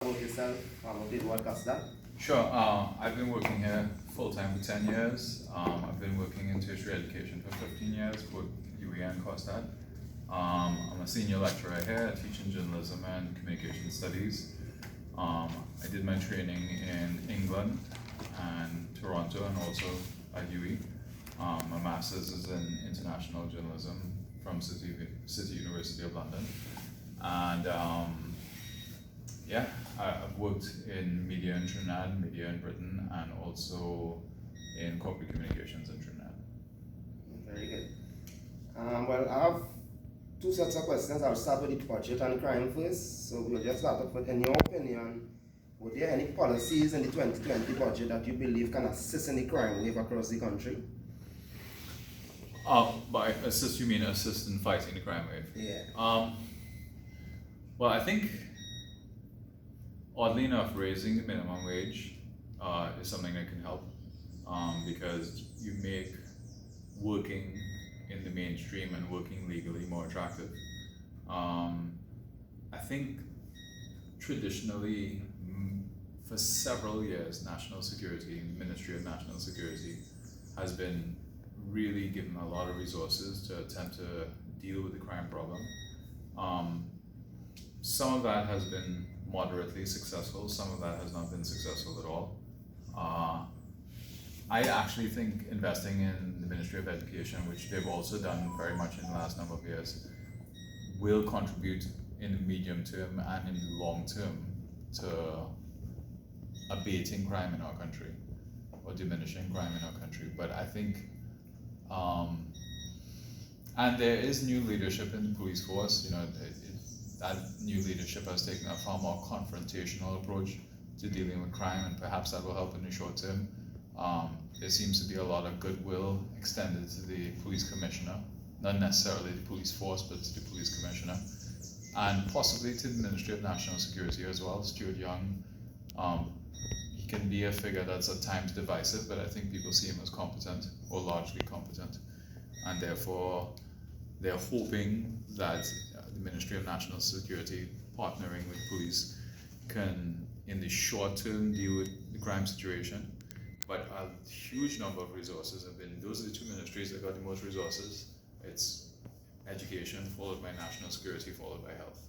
about yourself and what you do at Castle? Sure. I've been working here full-time for 10 years. I've been working in tertiary education for 15 years, both UWI and COSTAD. I'm a senior lecturer here, teaching journalism and communication studies. I did my training in England and Toronto and also at UWI. My master's is in international journalism from City University of London. And I've worked in media in Trinidad, media in Britain, and also in corporate communications in Trinidad. Very good. Well, I have two sets of questions. I'll start with the budget and crime first. So we'll just start off with, in your opinion, were there any policies in the 2020 budget that you believe can assist in the crime wave across the country? By assist, you mean assist in fighting the crime wave? Yeah. Well, I think, oddly enough, raising the minimum wage is something that can help because you make working in the mainstream and working legally more attractive. I think traditionally, for several years, national security, Ministry of National Security, has been really given a lot of resources to attempt to deal with the crime problem. Some of that has been moderately successful, some of that has not been successful at all. I actually think investing in the Ministry of Education, which they've also done very much in the last number of years, will contribute in the medium term and in the long term to abating crime in our country or diminishing crime in our country. But I think, and there is new leadership in the police force. That new leadership has taken a far more confrontational approach to dealing with crime, and perhaps that will help in the short term. There seems to be a lot of goodwill extended to the police commissioner, not necessarily the police force, but to the police commissioner, and possibly to the Ministry of National Security as well. Stuart Young, he can be a figure that's at times divisive, but I think people see him as competent, or largely competent, and therefore they're hoping that the Ministry of National Security, partnering with police, can in the short term deal with the crime situation. But a huge number of resources have been, those are the two ministries that got the most resources. It's education, followed by national security, followed by health.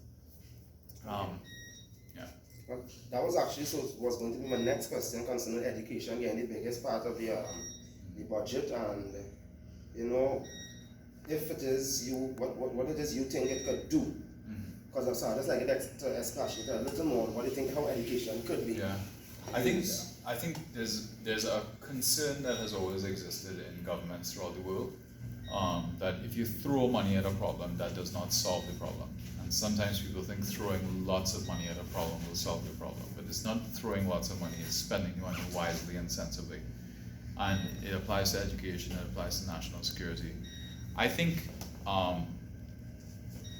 Well, that was actually was going to be my next question concerning education, again, the biggest part of the budget, and if it is what it is you think it could do. Because I'd just like it to expatiate a little more. What do you think how education could be? Yeah, I think there's a concern that has always existed in governments throughout the world, that if you throw money at a problem, that does not solve the problem. And sometimes people think throwing lots of money at a problem will solve the problem, but it's not throwing lots of money, it's spending money wisely and sensibly. And it applies to education, it applies to national security. I think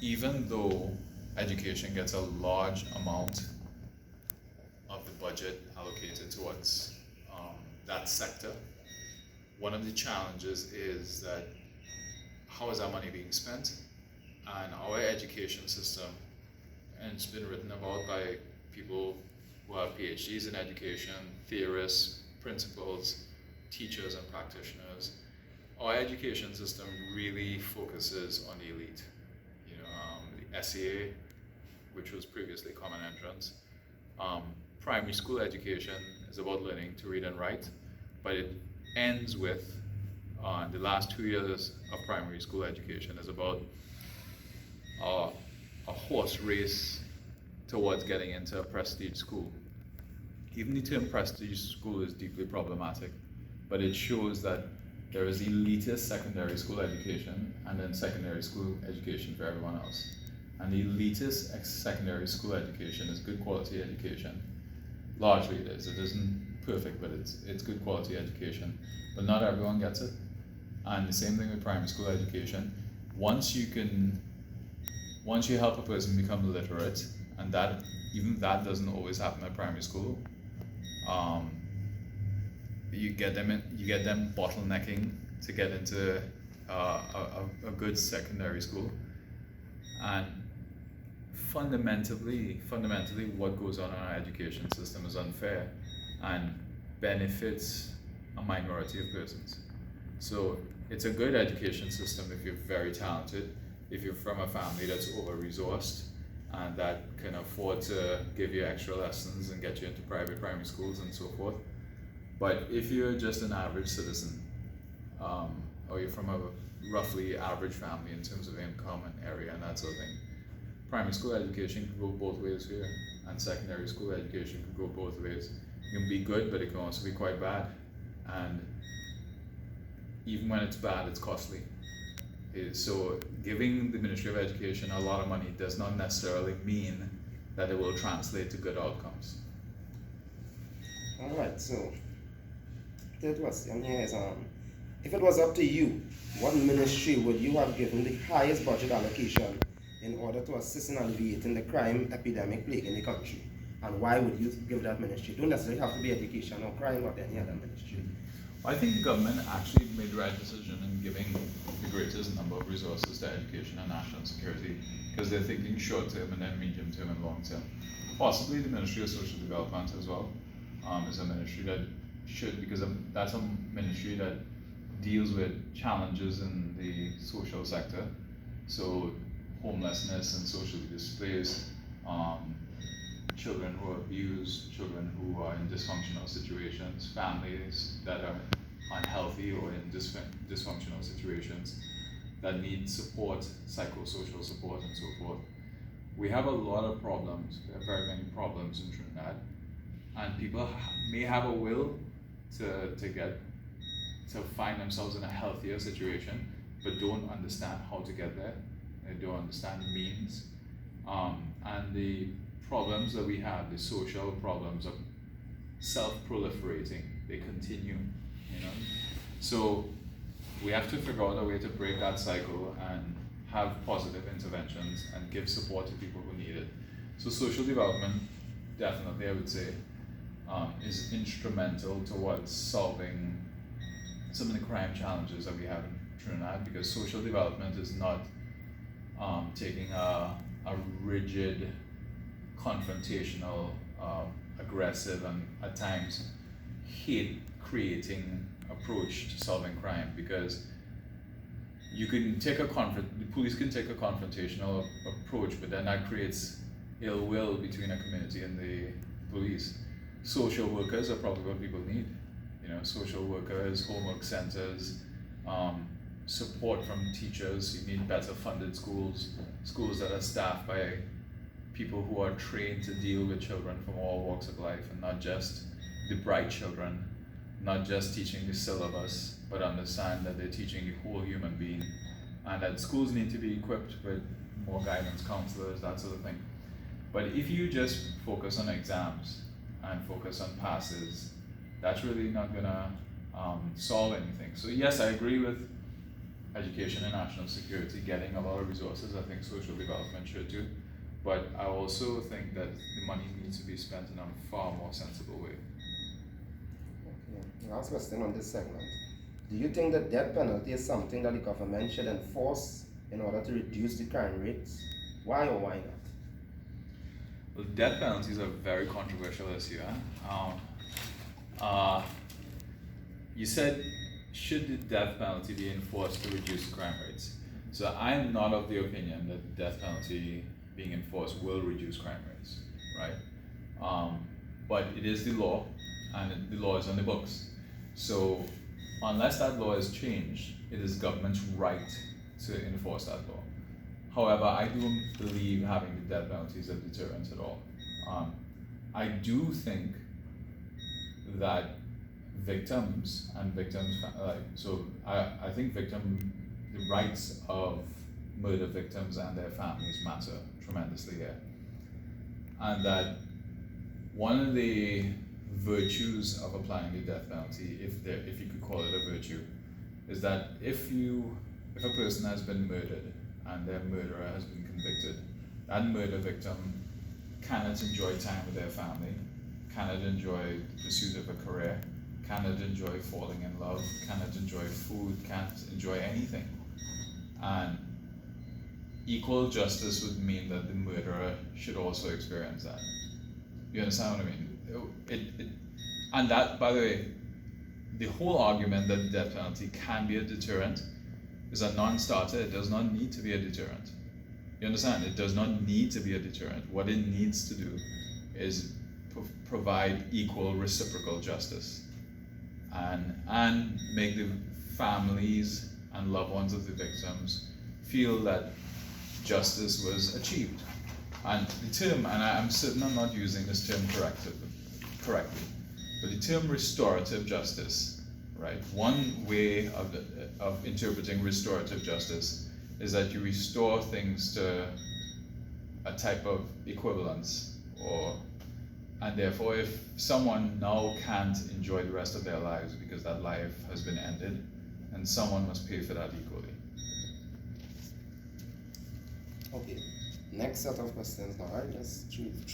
even though education gets a large amount of the budget allocated towards that sector, one of the challenges is that how is that money being spent? And our education system, and it's been written about by people who have PhDs in education, theorists, principals, teachers and practitioners, our education system really focuses on the elite. The SEA, which was previously common entrance. Primary school education is about learning to read and write, but it ends with the last 2 years of primary school education is about a horse race towards getting into a prestige school. Even the term prestige school is deeply problematic, but it shows that there is elitist secondary school education and then secondary school education for everyone else. And the elitist secondary school education is good quality education. Largely it is. It isn't perfect, but it's good quality education. But not everyone gets it. And the same thing with primary school education. Once you help a person become literate, and even that doesn't always happen at primary school, you get them bottlenecking to get into a good secondary school, and fundamentally, what goes on in our education system is unfair and benefits a minority of persons. So it's a good education system if you're very talented, if you're from a family that's over-resourced and that can afford to give you extra lessons and get you into private primary schools and so forth. But if you're just an average citizen, or you're from a roughly average family in terms of income and area and that sort of thing, primary school education can go both ways here, and secondary school education can go both ways. It can be good, but it can also be quite bad. And even when it's bad, it's costly. So giving the Ministry of Education a lot of money does not necessarily mean that it will translate to good outcomes. Alright, so third question here is if it was up to you, what ministry would you have given the highest budget allocation in order to assist in alleviating the crime epidemic plaguing the country? And why would you give that ministry? Don't necessarily have to be education or crime or any other ministry. I think the government actually made the right decision in giving the greatest number of resources to education and national security, because they're thinking short term and then medium term and long term. Possibly the Ministry of Social Development as well is a ministry that should, because that's a ministry that deals with challenges in the social sector. So homelessness and socially displaced, children who are abused, children who are in dysfunctional situations, families that are unhealthy or in dysfunctional situations that need support, psychosocial support and so forth. We have a lot of problems, we have very many problems in Trinidad, and people may have a will to find themselves in a healthier situation, but don't understand how to get there. They don't understand the means. And the problems that we have, the social problems of self-proliferating, they continue, So we have to figure out a way to break that cycle and have positive interventions and give support to people who need it. So social development, definitely I would say, is instrumental towards solving some of the crime challenges that we have in Trinidad, because social development is not taking a rigid, confrontational, aggressive, and at times hate-creating approach to solving crime, because you can take the police can take a confrontational approach, but then that creates ill will between a community and the police. Social workers are probably what people need. Social workers, homework centers, support from teachers. You need better funded schools that are staffed by people who are trained to deal with children from all walks of life, and not just the bright children, not just teaching the syllabus, but understand that they're teaching the whole human being, and that schools need to be equipped with more guidance counselors, that sort of thing. But if you just focus on exams and focus on passes, that's really not gonna solve anything. So yes, I agree with education and national security getting a lot of resources. I think social development should too. But I also think that the money needs to be spent in a far more sensible way. Okay. Last question on this segment. Do you think that death penalty is something that the government should enforce in order to reduce the crime rates? Why or why not? Well, death penalty is a very controversial issue. You said, should the death penalty be enforced to reduce crime rates? So I am not of the opinion that the death penalty being enforced will reduce crime rates, right? But it is the law, and the law is on the books. So unless that law is changed, it is government's right to enforce that law. However, I don't believe having the death penalty is a deterrent at all. I do think that victims, I think the rights of murder victims and their families matter tremendously here. And that one of the virtues of applying the death penalty, if you could call it a virtue, is that if a person has been murdered and their murderer has been convicted, that murder victim cannot enjoy time with their family, cannot enjoy the pursuit of a career, cannot enjoy falling in love, cannot enjoy food, can't enjoy anything. And equal justice would mean that the murderer should also experience that. You understand what I mean? And that, by the way, the whole argument that the death penalty can be a deterrent is a non-starter. It does not need to be a deterrent. You understand? It does not need to be a deterrent. What it needs to do is provide equal reciprocal justice and make the families and loved ones of the victims feel that justice was achieved. And the term, and I'm certain I'm not using this term correctly, but the term restorative justice, right? One way of interpreting restorative justice is that you restore things to a type of equivalence, and therefore if someone now can't enjoy the rest of their lives because that life has been ended, and someone must pay for that equally. Okay, next set of questions now, right? Let's choose